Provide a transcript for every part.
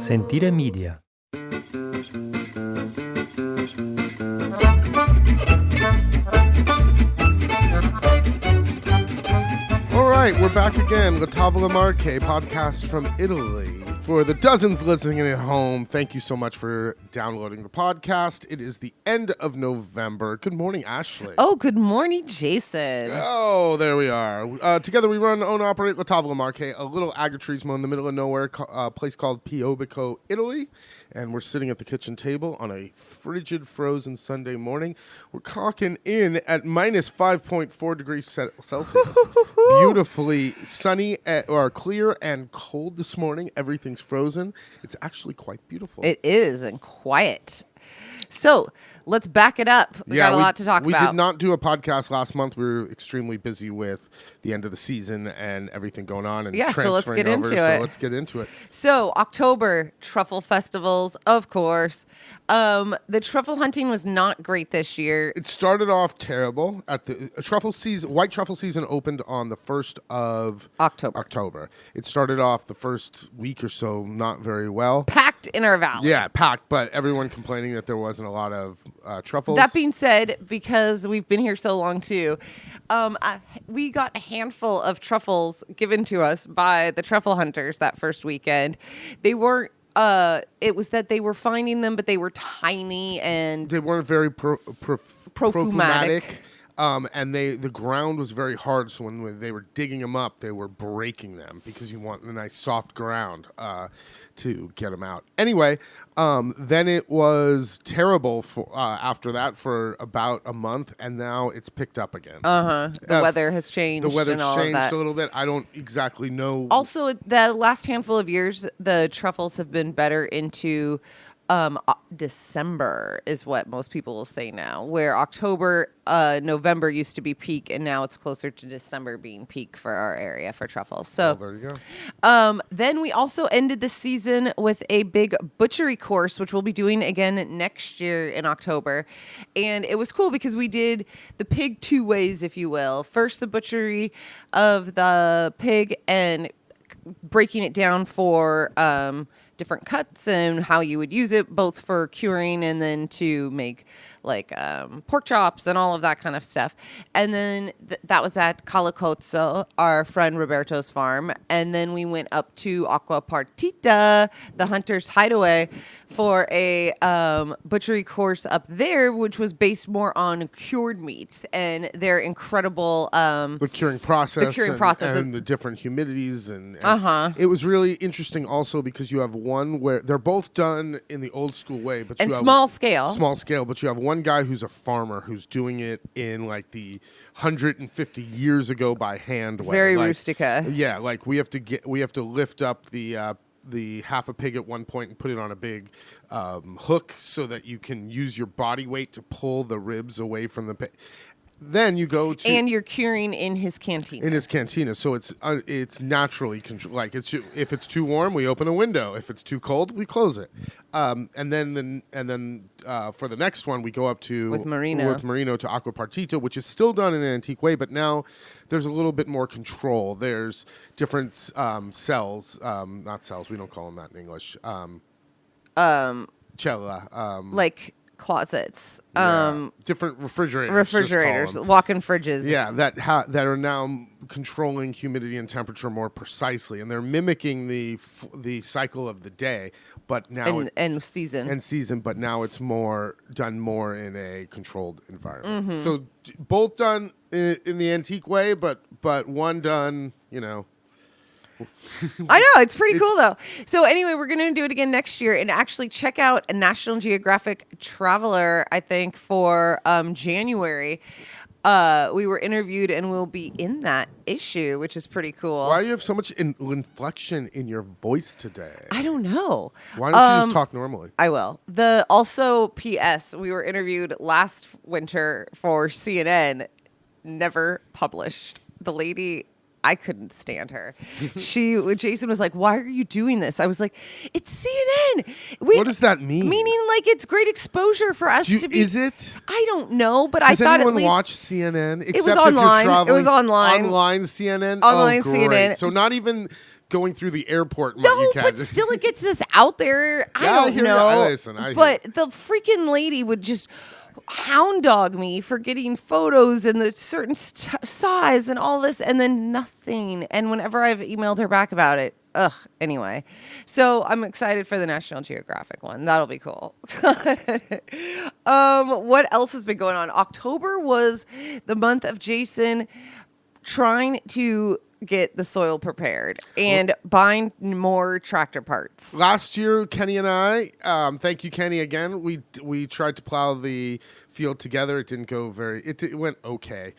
Sentire Media. All right, we're back again. La Tavola Marche, podcast from Italy. For the dozens listening at home, thank you so much for downloading the podcast. It is the end of November. Good morning, Ashley. Oh, good morning, Jason. Oh, there we are. Together we run, own, operate La Tavola Marche, a little agritourismo in the middle of nowhere, place called Piobico, Italy. And we're sitting at the kitchen table on a frigid, frozen Sunday morning. We're clocking in at minus 5.4 degrees Celsius. Beautifully sunny, or clear and cold this morning. Everything's frozen. It's actually quite beautiful. It is, and quiet. So let's back it up. We got a lot to talk about. We did not do a podcast last month. We were extremely busy with the end of the season and everything going on and transferring so let's get over. into it. So let's get into it. So October, truffle festivals, of course. The truffle hunting was not great this year. It started off terrible. At the truffle season, white truffle season opened on the 1st of October. It started off the first week or so not very well. Packed in our valley. Yeah, packed, but everyone complaining that there wasn't a lot of truffles. That being said, because we've been here so long too, we got a handful of truffles given to us by the truffle hunters that first weekend. They weren't. It was that they were finding them, but they were tiny and they weren't very profumatic. And the ground was very hard, so when they were digging them up, they were breaking them because you want a nice soft ground to get them out. Anyway, then it was terrible for after that for about a month, and now it's picked up again. The weather has changed. The weather's changed a little bit. I don't exactly know. Also, the last handful of years, the truffles have been better into December is what most people will say now, where October, November used to be peak, and now it's closer to December being peak for our area for truffles. So there you go. Then we also ended the season with a big butchery course, which we'll be doing again next year in October. And it was cool because we did the pig two ways, if you will. First, the butchery of the pig and breaking it down for different cuts and how you would use it, both for curing and then to make like pork chops and all of that kind of stuff. And then that was at Calacozzo, our friend Roberto's farm. And then we went up to Acqua Partita, the Hunter's Hideaway, for a butchery course up there, which was based more on cured meats and their incredible the curing process and the different humidities and it was really interesting also because you have one where they're both done in the old school way, but you have small scale, but you have one guy who's a farmer who's doing it in like the 150 years ago by hand way. Very like, rustica. Yeah, like we have to lift up the half a pig at one point and put it on a big hook so that you can use your body weight to pull the ribs away from the pig. Then you go to... And you're curing in his cantina. In his cantina. So it's naturally controlled. Like, if it's too warm, we open a window. If it's too cold, we close it. And then for the next one, we go up to... With Marino to Acqua Partita, which is still done in an antique way, but now there's a little bit more control. There's different cells. Not cells. We don't call them that in English. Cella. Like... closets, different refrigerators, walk-in fridges. Yeah, that are now controlling humidity and temperature more precisely, and they're mimicking the cycle of the day, but now and season. But now it's done more in a controlled environment. Mm-hmm. So both done in the antique way, but one done, I know, it's pretty cool though. So anyway, we're going to do it again next year and actually check out a National Geographic Traveler, I think, for January. We were interviewed and we'll be in that issue, which is pretty cool. Why do you have so much inflection in your voice today? I don't know. Why don't you just talk normally? I will. Also, P.S., we were interviewed last winter for CNN, never published. The lady... I couldn't stand her. Jason was like, "Why are you doing this?" I was like, "It's CNN." What does that mean? Meaning, like, it's great exposure for us to be. Is it? I don't know, but I thought at least. Does anyone watch CNN? It was online. It was online. Online CNN. Online great. CNN. So not even going through the airport. No, but still, it gets us out there. I don't know. But the freaking lady would just hound dog me for getting photos in the certain size and all this, and then nothing. And whenever I've emailed her back about it, anyway. So I'm excited for the National Geographic one. That'll be cool. What else has been going on? October was the month of Jason trying to get the soil prepared and buying more tractor parts. Last year, Kenny and I, thank you, Kenny, again. We tried to plow the field together. It didn't go it went okay.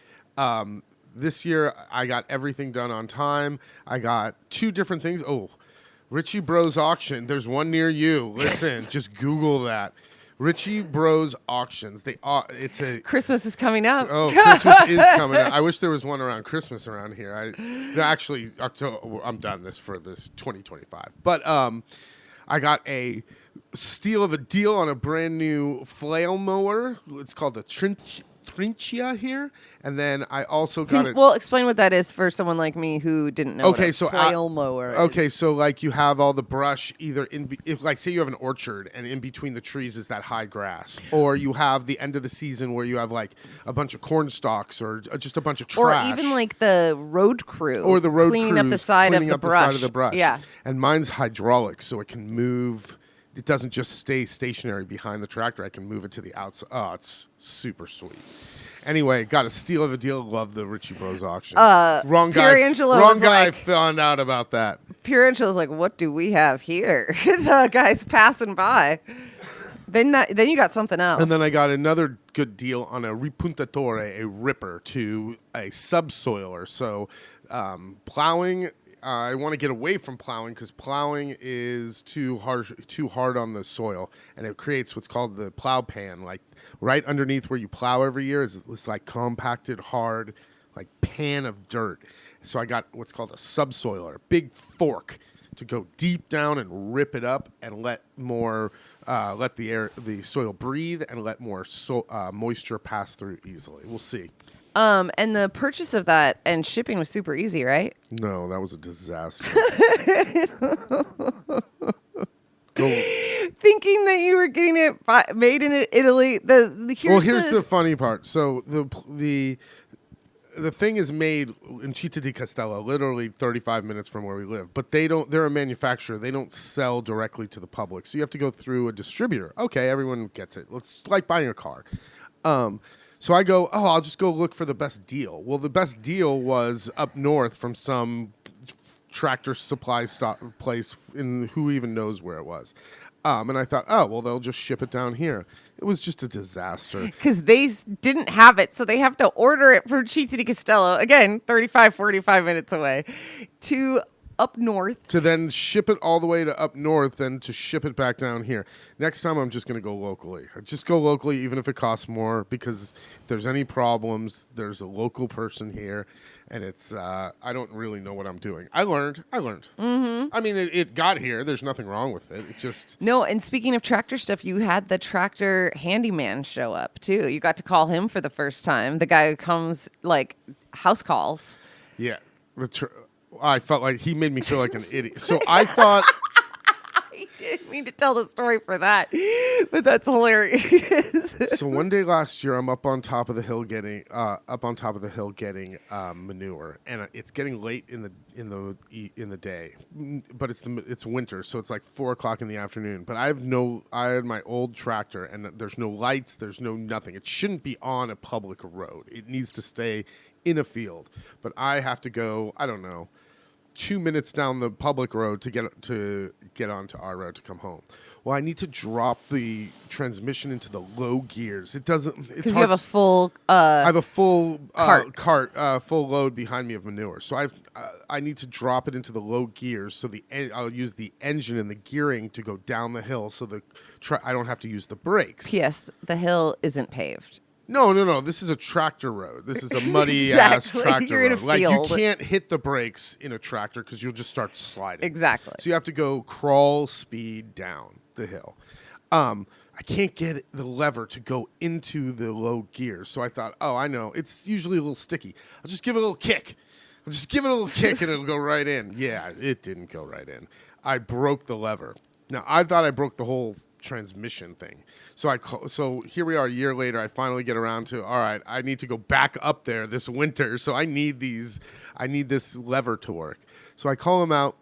This year, I got everything done on time. I got 2 different things. Oh, Ritchie Bros auction. There's one near you. Listen, just Google that. Ritchie Bros auctions. It's a Christmas is coming up. Oh, Christmas is coming up. I wish there was one around Christmas around here. Actually, October, I'm done for this 2025. But I got a steal of a deal on a brand new flail mower. It's called the Trinchia here. And then I also got it. Well, explain what that is for someone like me who didn't know what a flail mower is. Okay, so like you have all the brush either say you have an orchard and in between the trees is that high grass, or you have the end of the season where you have like a bunch of corn stalks or just a bunch of trash, or even like the road crew or the road cleaning up the side of the brush. Yeah, and mine's hydraulic, so it can move. It doesn't just stay stationary behind the tractor. I can move it to the outside. Oh, it's super sweet. Anyway, got a steal of a deal. Love the Ritchie Bros auction. Wrong guy found out about that. Pure Angela's like, what do we have here? The guy's passing by. Then you got something else. And then I got another good deal on a ripuntatore, a ripper to a subsoiler. So plowing, I want to get away from plowing because plowing is too hard on the soil, and it creates what's called the plow pan. Like right underneath where you plow every year is this like compacted, hard, like pan of dirt. So I got what's called a subsoiler, a big fork to go deep down and rip it up and let the soil breathe and let more moisture pass through easily. We'll see. And the purchase of that and shipping was super easy, right? No, that was a disaster. Thinking that you were getting it made in Italy. Here's the funny part. So the thing is made in Città di Castello, literally 35 minutes from where we live. But they're a manufacturer. They don't sell directly to the public. So you have to go through a distributor. Okay, everyone gets it. It's like buying a car. So I go, I'll just go look for the best deal. Well, the best deal was up north from some tractor supply place in who even knows where it was. And I thought, they'll just ship it down here. It was just a disaster. Because they didn't have it, so they have to order it from Città di Castello, again, 45 minutes away, to up north. To then ship it all the way to up north, then to ship it back down here. Next time, I'm just going to go locally. Just go locally, even if it costs more, because if there's any problems, there's a local person here, and it's I don't really know what I'm doing. I learned. Mm-hmm. I mean, it got here. There's nothing wrong with it. It just... No, and speaking of tractor stuff, you had the tractor handyman show up, too. You got to call him for the first time. The guy who comes, like, house calls. Yeah. I felt like he made me feel like an idiot. So I thought... I didn't mean to tell the story for that, but that's hilarious. So one day last year, I'm up on top of the hill getting manure, and it's getting late in the day, but it's winter, so it's like 4:00 in the afternoon. But I had my old tractor, and there's no lights, there's no nothing. It shouldn't be on a public road. It needs to stay in a field. But I have to go, I don't know, 2 minutes down the public road to get onto our road to come home. Well, I need to drop the transmission into the low gears. It doesn't. Because you have a full. I have a full cart, full load behind me of manure. So I need to drop it into the low gears. So I'll use the engine and the gearing to go down the hill. So I don't have to use the brakes. P.S. The hill isn't paved. No. This is a tractor road. This is a muddy exactly. ass tractor You're in road. a Like field. you can't hit the brakes in a tractor because you'll just start sliding. Exactly. So you have to go crawl speed down the hill. I can't get the lever to go into the low gears. So I thought, I know. It's usually a little sticky. I'll just give it a little kick. Just give it a little kick and it'll go right in. Yeah, it didn't go right in. I broke the lever. Now, I thought I broke the whole transmission thing. So here we are a year later. I finally get around to, all right, I need to go back up there this winter. So I need this lever to work. So I call him out.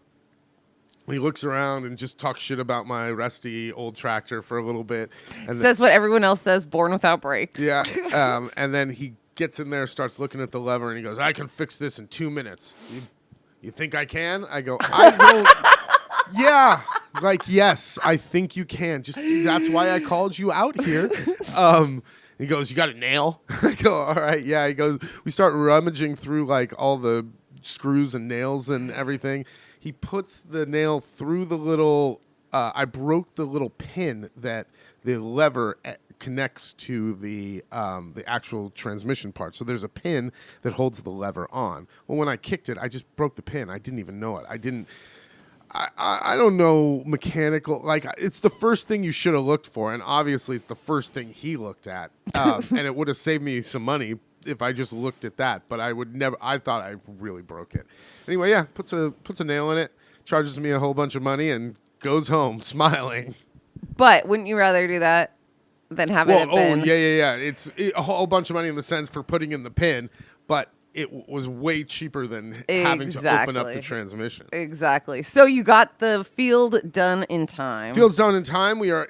He looks around and just talks shit about my rusty old tractor for a little bit. And says what everyone else says, born without brakes. Yeah. And then he gets in there, starts looking at the lever, and he goes, I can fix this in 2 minutes. You think I can? I go, I don't. Yeah. Like, yes, I think you can. That's why I called you out here. He goes, you got a nail? I go, all right. Yeah. He goes, we start rummaging through like all the screws and nails and everything. He puts the nail through the little, I broke the little pin that the lever connects to the actual transmission part. So there's a pin that holds the lever on. Well, when I kicked it, I just broke the pin. I didn't even know it. I don't know mechanical. Like, it's the first thing you should have looked for, and obviously it's the first thing he looked at. And it would have saved me some money if I just looked at that. But I would never. I thought I really broke it. Anyway, yeah, puts a nail in it, charges me a whole bunch of money, and goes home smiling. But wouldn't you rather do that than have it? Yeah. It's a whole bunch of money in the sense for putting in the pin, but it was way cheaper than having to open up the transmission. Exactly. So you got the field done in time. Field's done in time. We are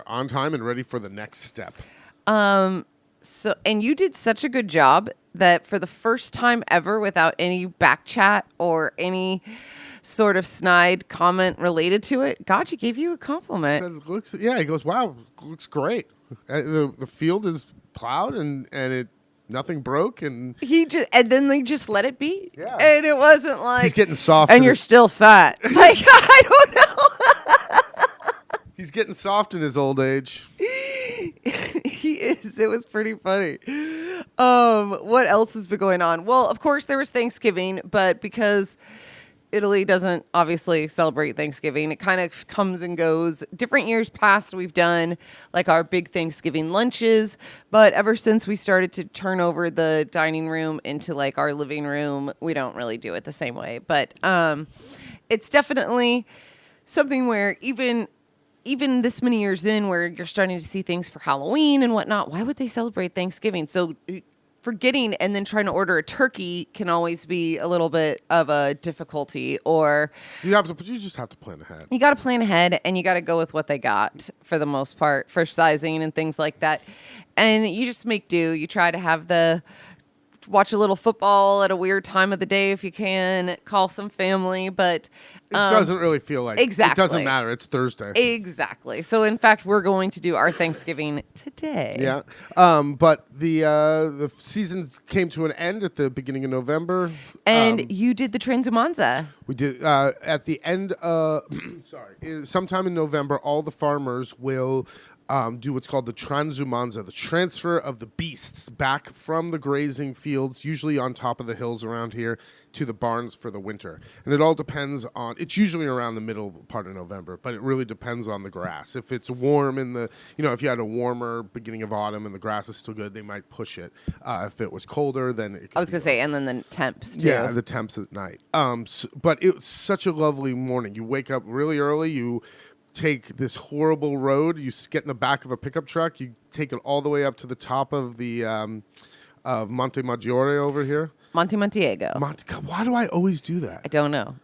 on time and ready for the next step. So, and you did such a good job that for the first time ever, without any back chat or any sort of snide comment related to it, Gaggi gave you a compliment. He goes, wow, looks great. The field is plowed and it nothing broke, and then they just let it be. Yeah. And it wasn't like he's getting soft, and you're still fat. Like, I don't know. He's getting soft in his old age. He is. It was pretty funny. What else has been going on? Well, of course there was Thanksgiving, but because Italy doesn't obviously celebrate Thanksgiving, it kind of comes and goes. Different years past, we've done like our big Thanksgiving lunches, but ever since we started to turn over the dining room into like our living room, we don't really do it the same way. But it's definitely something where even this many years in, where you're starting to see things for Halloween and whatnot, why would they celebrate Thanksgiving? So forgetting and then trying to order a turkey can always be a little bit of a difficulty. Or you just have to plan ahead. You got to plan ahead, and you got to go with what they got for the most part for sizing and things like that. And you just make do. You try to watch a little football at a weird time of the day if you can, call some family, but it doesn't really feel like exactly. It doesn't matter. It's Thursday. Exactly. So in fact, we're going to do our Thanksgiving today. Yeah. But the season came to an end at the beginning of November. And you did the Transumanza. We did at the end sometime in November, all the farmers will do what's called the Transumanza, the transfer of the beasts back from the grazing fields, usually on top of the hills around here, to the barns for the winter. And it all depends on, it's usually around the middle part of November, but it really depends on the grass. If it's warm if you had a warmer beginning of autumn and the grass is still good, they might push it. If it was colder, then it could I was going to say, and then the temps too. Yeah, the temps at night. But it was such a lovely morning. You wake up really early, you take this horrible road, you get in the back of a pickup truck, you take it all the way up to the top of the of Monte Maggiore over here. Montiego. God, why do I always do that? I don't know.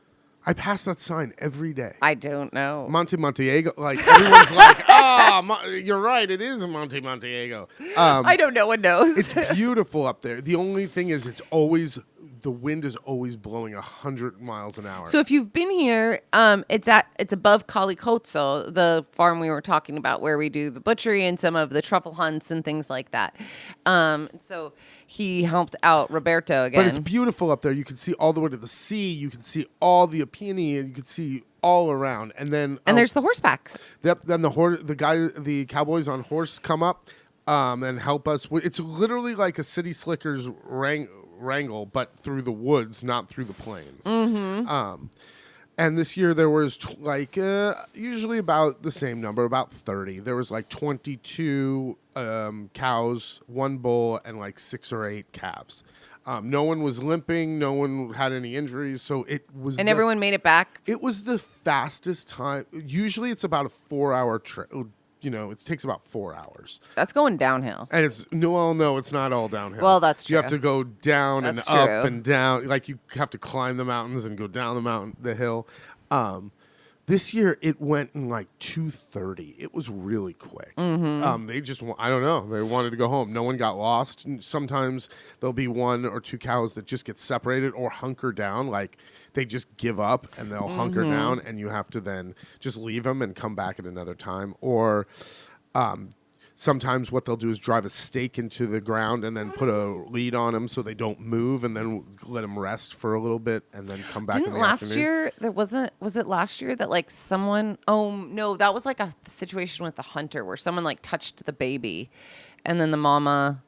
I pass that sign every day. I don't know. Montiego. Like, everyone's like, you're right, it is Monte Montiego. I don't know. One knows. It's beautiful up there. The only thing is the wind is always blowing 100 miles an hour. So if you've been here, it's above Calicozzo, the farm we were talking about, where we do the butchery and some of the truffle hunts and things like that. So he helped out Roberto again. But it's beautiful up there. You can see all the way to the sea. You can see all the Apennine, and you can see all around. And then there's the horseback. Yep. Then the cowboys on horse come up and help us. It's literally like a city slickers wrangle, but through the woods, not through the plains. Mm-hmm. And this year there was usually about the same number, about 30. There was like 22 cows, 1 bull, and like 6 or 8 calves. No one was limping. No one had any injuries. So it was. And everyone made it back. It was the fastest time. Usually it's about a 4-hour trip. It takes about 4 hours. That's going downhill. And it's no, it's not all downhill. Well, that's true. You have to go down That's and up true. and down. Like you have to climb the mountains and go down the hill. This year it went in like 2:30. It was really quick. They just, I don't know. They wanted to go home. No one got lost. And sometimes there'll be 1 or 2 cows that just get separated or hunker down. Like they just give up and they'll hunker down, and you have to then just leave them and come back at another time. Or sometimes what they'll do is drive a stake into the ground and then put a lead on them so they don't move, and then let them rest for a little bit and then come back. Didn't in the last afternoon. year there wasn't? Was it last year that like someone? Oh no, that was like a situation with the hunter where someone like touched the baby, and then the mama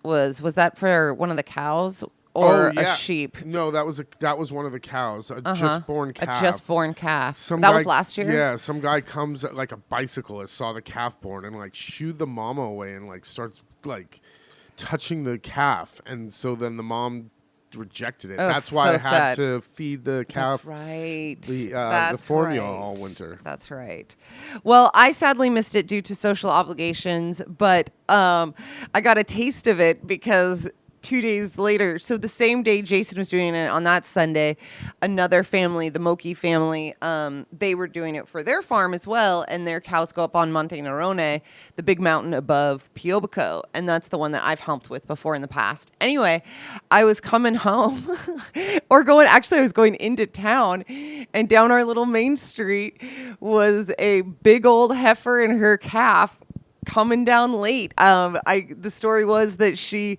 was that for one of the cows or a sheep? No, that was one of the cows, a just born calf. A just born calf. That was last year? Yeah, some guy comes like a bicyclist, saw the calf born and like shooed the mama away and like starts like touching the calf, and so then the mom rejected it. Oh, That's why so I had sad. to feed the calf That's right. the formula all winter. That's right. Well, I sadly missed it due to social obligations, but I got a taste of it because 2 days later, so the same day Jason was doing it on that Sunday, another family, the Moki family, they were doing it for their farm as well, and their cows go up on Monte Nerone, the big mountain above Piobico, and that's the one that I've helped with before in the past. Anyway, I was coming home, I was going into town, and down our little main street was a big old heifer and her calf coming down late. The story was that she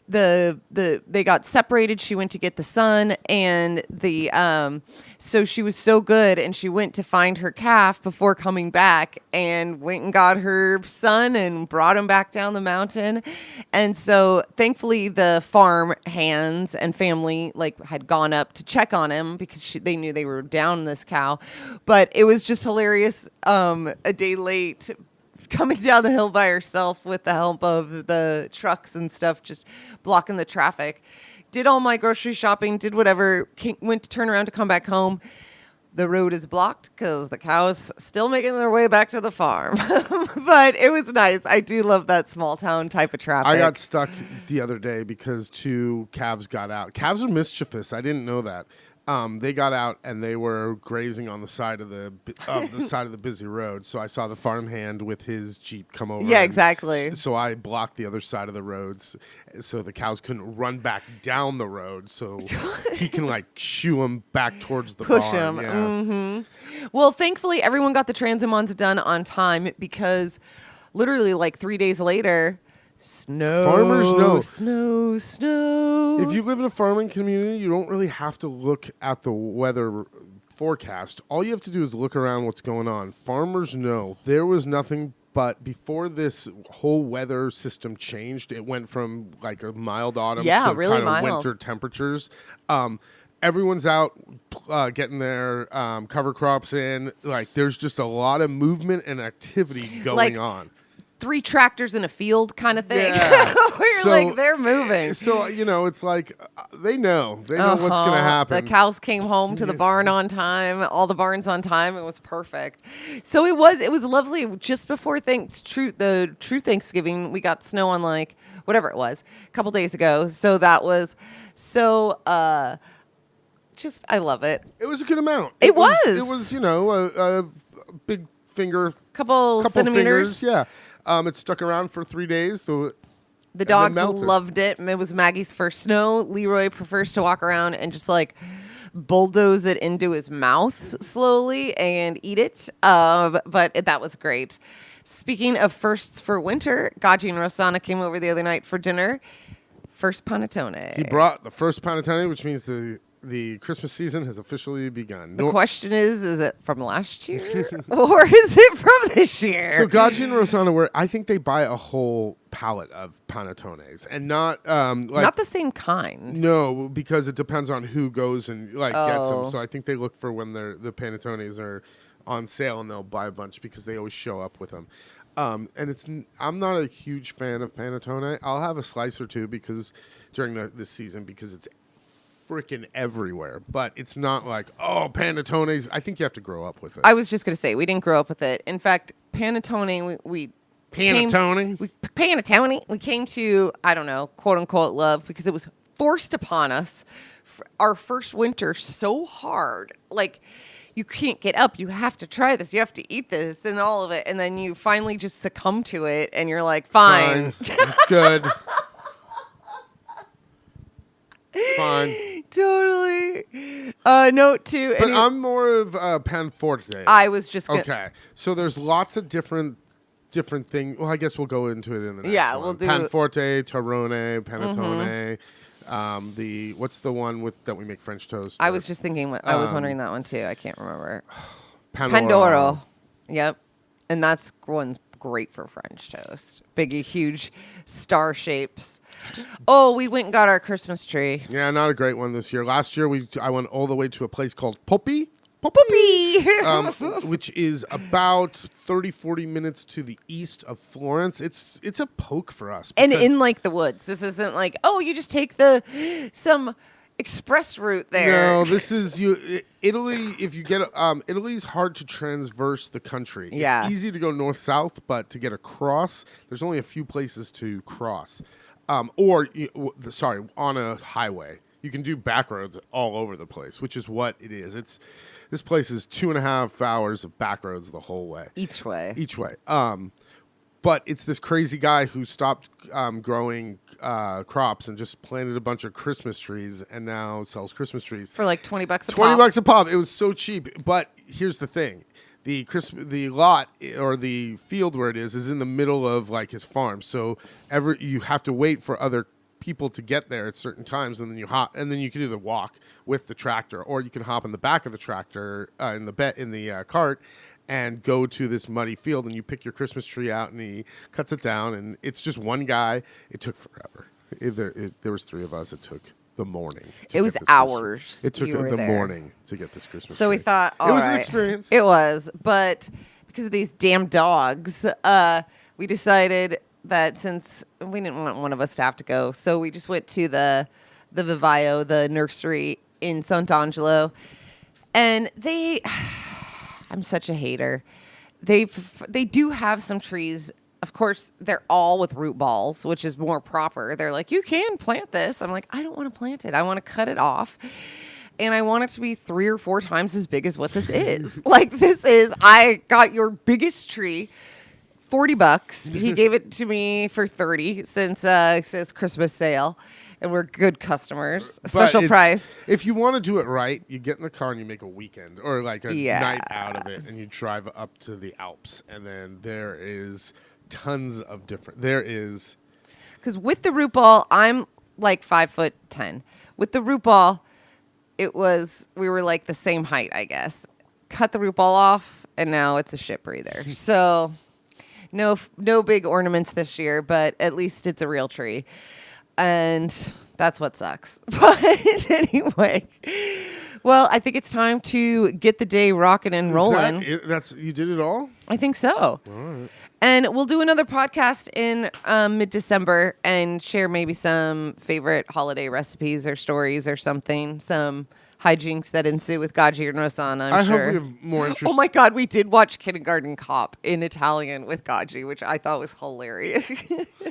they got separated. She went to get the son, and so she was so good, and she went to find her calf before coming back, and went and got her son and brought him back down the mountain. And so thankfully the farm hands and family had gone up to check on him because they knew they were down this cow. But it was just hilarious. A day late, coming down the hill by herself with the help of the trucks and stuff, just blocking the traffic. Did all my grocery shopping, did whatever, went to turn around to come back home. The road is blocked because the cows still making their way back to the farm. But it was nice. I do love that small town type of traffic. I got stuck the other day because 2 calves got out. Calves are mischievous. I didn't know that. They got out and they were grazing on the side of the busy road. So I saw the farmhand with his Jeep come over. Yeah, exactly. So I blocked the other side of the roads so the cows couldn't run back down the road. So he can shoo them back towards the Push barn. them. Yeah. Mm-hmm. Well, thankfully everyone got the Transumanza done on time because literally 3 days later, snow. Farmers know. Snow. If you live in a farming community, you don't really have to look at the weather forecast. All you have to do is look around what's going on. Farmers know. There was nothing but before this whole weather system changed, it went from a mild autumn to really kind of mild winter temperatures. Everyone's out getting their cover crops in. There's just a lot of movement and activity going on. 3 tractors in a field kind of thing. Yeah. Where you're they're moving. So, it's they know. They know what's going to happen. The cows came home to the barn on time. All the barns on time. It was perfect. So it was lovely. Just before the true Thanksgiving, we got snow on whatever it was a couple days ago. So that was so just I love it. It was a good amount. It was. It was, a big finger. Couple centimeters. Fingers, yeah. It stuck around for 3 days. The dogs loved it. It was Maggie's first snow. Leroy prefers to walk around and just bulldoze it into his mouth slowly and eat it. But that was great. Speaking of firsts for winter, Gaggi and Rosanna came over the other night for dinner. First panetone. He brought the first panetone, which means the Christmas season has officially begun. The question is it from last year or is it from this year? So Gaggi and Rosanna, I think they buy a whole pallet of panetones and not not the same kind. No, because it depends on who goes and gets them. So I think they look for when the panetones are on sale and they'll buy a bunch because they always show up with them. And I'm not a huge fan of panetone. I'll have a slice or two because during this season because it's freaking everywhere. But it's not like, oh, panetones. I think you have to grow up with it. I was just going to say, we didn't grow up with it. In fact, panetone, Panetone? Panetone. We came to, I don't know, quote unquote love because it was forced upon us our first winter so hard. Like, you can't get up. You have to try this. You have to eat this and all of it. And then you finally just succumb to it and you're like, fine. It's good. Fine. Totally. Note two. But I'm more of panforte. I was just gonna, okay. So there's lots of different things. Well, I guess we'll go into it in the next one. We'll do panforte, tarone, panettone. What's the one that we make French toast? I was just thinking. I was wondering that one too. I can't remember. Pandoro. Yep, and that's one's great for French toast. Biggie, huge star shapes. Oh, we went and got our Christmas tree. Yeah, not a great one this year. Last year I went all the way to a place called Poppy. Which is about 30-40 minutes to the east of Florence. It's a poke for us. And in like the woods. This isn't like, oh, you just take some express route there. No, this is Italy. If you get Italy's hard to transverse the country. Yeah. It's easy to go north-south, but to get across, there's only a few places to cross. On a highway. You can do back roads all over the place, which is what it is. This place is 2.5 hours of back roads the whole way. Each way. But it's this crazy guy who stopped growing crops and just planted a bunch of Christmas trees and now sells Christmas trees. For like $20 a pop. $20 a pop. It was so cheap. But here's the thing. The lot or the field where it is in the middle of like his farm. So you have to wait for other people to get there at certain times, and then you hop, and then you can either walk with the tractor, or you can hop in the back of the tractor in the cart and go to this muddy field, and you pick your Christmas tree out, and he cuts it down, and it's just one guy. It took forever. There was 3 of us. It took the morning. It was hours. It took the morning to get this Christmas so tree. We thought, it was an experience. It was, but because of these damn dogs, we decided that since we didn't want one of us to have to go, so we just went to the Vivace, the nursery in Sant'Angelo, and I'm such a hater. They do have some trees. Of course, they're all with root balls, which is more proper. They're like, you can plant this. I'm like, I don't want to plant it. I want to cut it off. And I want it to be 3 or 4 times as big as what this is. I got your biggest tree, $40. He gave it to me for $30 since it says Christmas sale. And we're good customers. Special price. If you want to do it right, you get in the car and you make a weekend or like a night out of it, and you drive up to the Alps. And then there is tons of different. There is. Because with the root ball, I'm like 5'10". With the root ball, we were like the same height, I guess. Cut the root ball off, and now it's a shit breather. So no big ornaments this year, but at least it's a real tree. And that's what sucks. But anyway, well, I think it's time to get the day rocking and rolling. You did it all? I think so. All right. And we'll do another podcast in mid-December and share maybe some favorite holiday recipes or stories or something. Some hijinks that ensue with Gaggi and Rosanna, I'm sure. I hope we have more interest. Oh my God, we did watch Kindergarten Cop in Italian with Gaggi, which I thought was hilarious.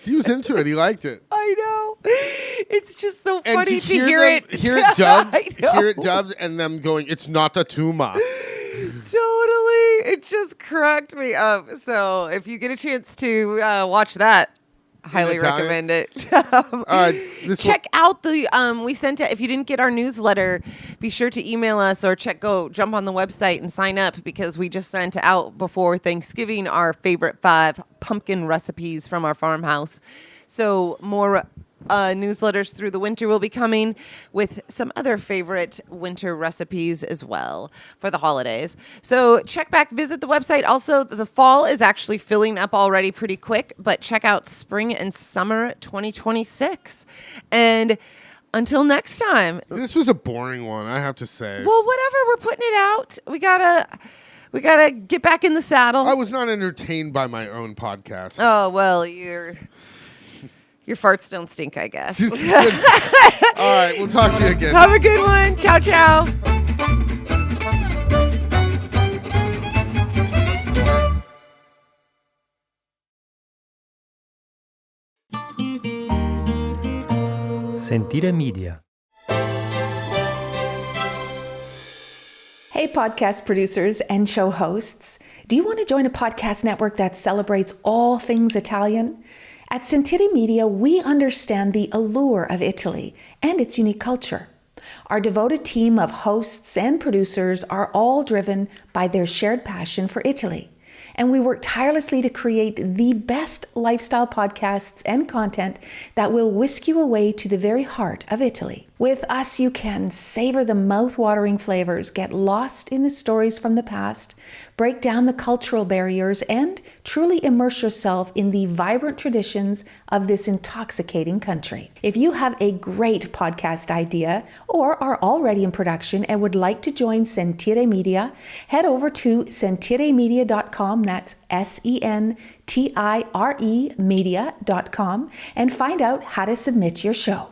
He was into it. He liked it. I know. It's just so funny to hear it. Hear it dubbed. Hear it dubbed, and them going, "It's not a tumor." Totally. It just cracked me up. So if you get a chance to watch that, highly recommend it. Check out the we sent it. If you didn't get our newsletter, be sure to email us or jump on the website and sign up, because we just sent out before Thanksgiving our favorite 5 pumpkin recipes from our farmhouse. So more newsletters through the winter will be coming with some other favorite winter recipes as well for the holidays. So visit the website. Also, the fall is actually filling up already pretty quick, but check out spring and summer 2026. And until next time. This was a boring one, I have to say. Well, whatever. We're putting it out. We gotta We got to get back in the saddle. I was not entertained by my own podcast. Oh, well, your farts don't stink, I guess. All right, we'll talk to you again. Have a good one. Ciao, ciao. Sentire Media. Hey, podcast producers and show hosts. Do you want to join a podcast network that celebrates all things Italian? At Sentire Media, we understand the allure of Italy and its unique culture. Our devoted team of hosts and producers are all driven by their shared passion for Italy. And we work tirelessly to create the best lifestyle podcasts and content that will whisk you away to the very heart of Italy. With us, you can savor the mouth-watering flavors, get lost in the stories from the past, break down the cultural barriers, and truly immerse yourself in the vibrant traditions of this intoxicating country. If you have a great podcast idea or are already in production and would like to join Sentire Media, head over to sentiremedia.com, that's SENTIRE media.com, and find out how to submit your show.